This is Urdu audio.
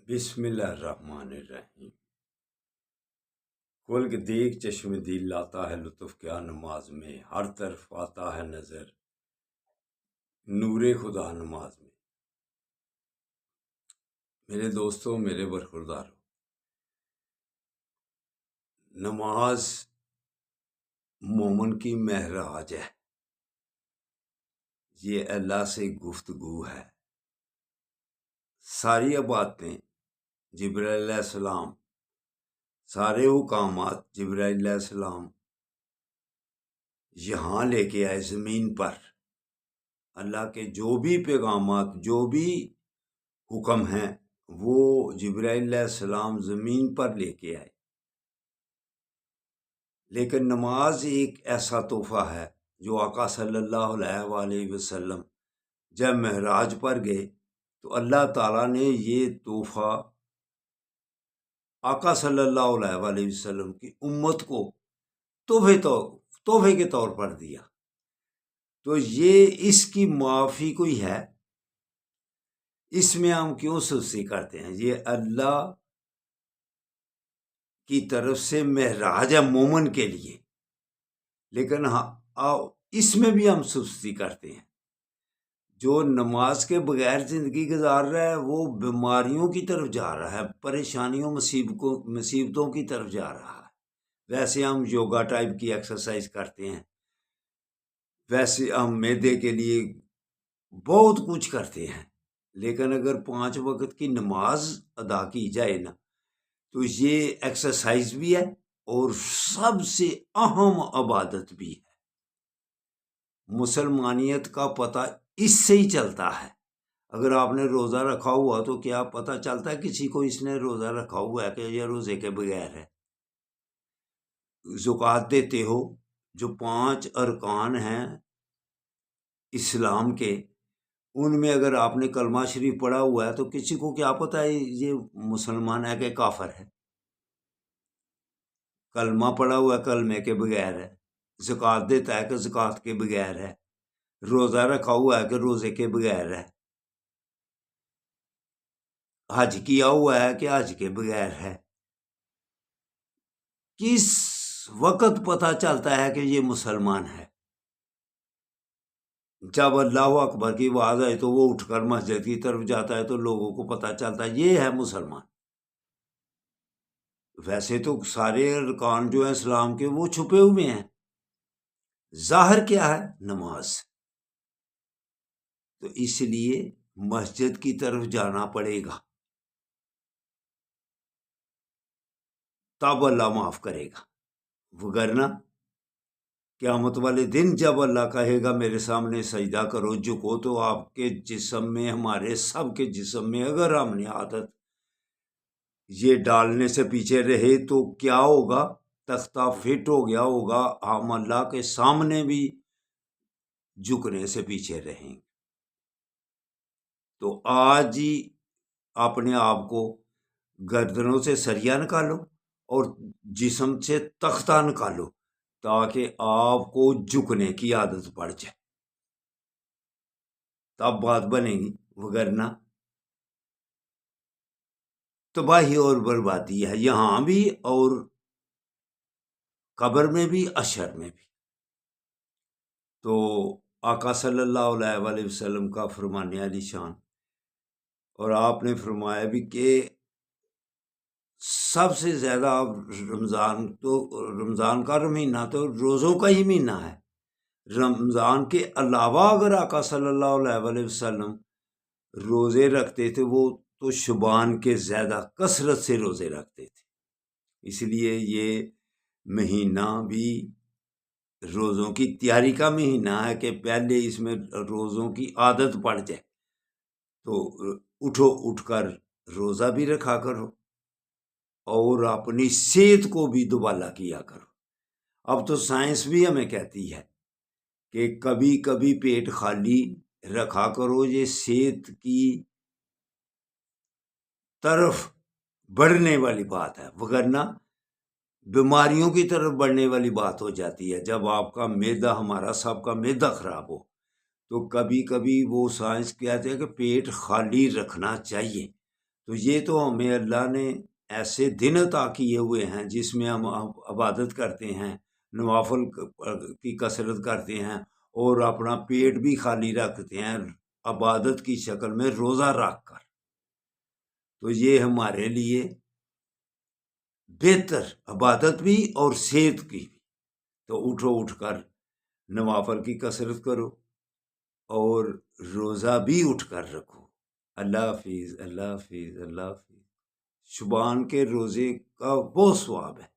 بسم اللہ الرحمن الرحیم۔ کھول کے دیکھ چشم دل لاتا ہے لطف کیا نماز میں، ہر طرف آتا ہے نظر نور خدا نماز میں۔ میرے دوستوں، میرے برخورداروں، نماز مومن کی معراج ہے، یہ اللہ سے گفتگو ہے۔ ساری باتیں جبرائیل علیہ السلام، سارے حکامات جبرائیل علیہ السلام یہاں لے کے آئے زمین پر۔ اللہ کے جو بھی پیغامات، جو بھی حکم ہیں، وہ جبرائیل علیہ السلام زمین پر لے کے آئے۔ لیکن نماز ایک ایسا تحفہ ہے جو آقا صلی اللہ علیہ وآلہ وسلم جب معراج پر گئے تو اللہ تعالیٰ نے یہ تحفہ آقا صلی اللہ علیہ وآلہ وسلم کی امت کو تحفے کے طور پر دیا۔ تو یہ اس کی معافی کوئی ہے؟ اس میں ہم کیوں سستی کرتے ہیں؟ یہ اللہ کی طرف سے معراج ہے مومن کے لیے، لیکن اس میں بھی ہم سستی کرتے ہیں۔ جو نماز کے بغیر زندگی گزار رہا ہے وہ بیماریوں کی طرف جا رہا ہے، پریشانیوں مصیبتوں کی طرف جا رہا ہے۔ ویسے ہم یوگا ٹائپ کی ایکسرسائز کرتے ہیں، ویسے ہم معدے کے لیے بہت کچھ کرتے ہیں، لیکن اگر 5 وقت کی نماز ادا کی جائے نا تو یہ ایکسرسائز بھی ہے اور سب سے اہم عبادت بھی ہے۔ مسلمانیت کا پتہ اس سے ہی چلتا ہے۔ اگر آپ نے روزہ رکھا ہوا تو کیا پتہ چلتا ہے کسی کو اس نے روزہ رکھا ہوا ہے کہ یہ روزے کے بغیر ہے؟ زکوٰۃ دیتے ہو، جو 5 ارکان ہیں اسلام کے، ان میں اگر آپ نے کلمہ شریف پڑھا ہوا ہے تو کسی کو کیا پتہ ہے یہ مسلمان ہے کہ کافر ہے؟ کلمہ پڑھا ہوا ہے کلمے کے بغیر ہے، زکوٰۃ دیتا ہے کہ زکوٰۃ کے بغیر ہے، روزہ رکھا ہوا ہے کہ روزے کے بغیر ہے، حج کیا ہوا ہے کہ حج کے بغیر ہے۔ کس وقت پتہ چلتا ہے کہ یہ مسلمان ہے؟ جب اللہ اکبر کی آواز آئے تو وہ اٹھ کر مسجد کی طرف جاتا ہے تو لوگوں کو پتہ چلتا ہے یہ ہے مسلمان۔ ویسے تو سارے ارکان جو ہیں اسلام کے وہ چھپے ہوئے ہیں، ظاہر کیا ہے؟ نماز۔ تو اس لیے مسجد کی طرف جانا پڑے گا، تب اللہ معاف کرے گا، وگرنہ قیامت والے دن جب اللہ کہے گا میرے سامنے سجدہ کرو، جھکو، تو آپ کے جسم میں، ہمارے سب کے جسم میں اگر ہم نے عادت یہ ڈالنے سے پیچھے رہے تو کیا ہوگا؟ تختہ فٹ ہو گیا ہوگا، ہم اللہ کے سامنے بھی جھکنے سے پیچھے رہیں گے۔ تو آج ہی اپنے آپ کو گردنوں سے سریا نکالو اور جسم سے تختہ نکالو تاکہ آپ کو جھکنے کی عادت پڑ جائے، تب بات بنے گی، وگرنہ تباہی اور بربادی ہے، یہاں بھی اور قبر میں بھی، حشر میں بھی۔ تو آقا صلی اللہ علیہ وآلہ وسلم کا فرمان علی شان، اور آپ نے فرمایا بھی کہ سب سے زیادہ رمضان کا مہینہ تو روزوں کا ہی مہینہ ہے۔ رمضان کے علاوہ اگر آقا صلی اللہ علیہ وآلہ وسلم روزے رکھتے تھے وہ تو شبان کے زیادہ کثرت سے روزے رکھتے تھے۔ اس لیے یہ مہینہ بھی روزوں کی تیاری کا مہینہ ہے کہ پہلے اس میں روزوں کی عادت پڑ جائے۔ تو اٹھ کر روزہ بھی رکھا کرو اور اپنی صحت کو بھی دوبالا کیا کرو۔ اب تو سائنس بھی ہمیں کہتی ہے کہ کبھی کبھی پیٹ خالی رکھا کرو، یہ صحت کی طرف بڑھنے والی بات ہے، وگرنہ بیماریوں کی طرف بڑھنے والی بات ہو جاتی ہے۔ جب آپ کا معدہ، ہمارا سب کا معدہ خراب ہو تو کبھی کبھی وہ سائنس کہتے ہیں کہ پیٹ خالی رکھنا چاہیے، تو یہ تو ہمیں اللہ نے ایسے دن عطا کیے ہوئے ہیں جس میں ہم عبادت کرتے ہیں، نوافل کی کثرت کرتے ہیں، اور اپنا پیٹ بھی خالی رکھتے ہیں عبادت کی شکل میں روزہ رکھ کر۔ تو یہ ہمارے لیے بہتر عبادت بھی اور صحت کی بھی۔ تو اٹھ کر نوافل کی کثرت کرو اور روزہ بھی اٹھ کر رکھو۔ اللہ حافظ، اللہ حافظ، اللہ حافظ۔ شبان کے روزے کا بہت ثواب ہے۔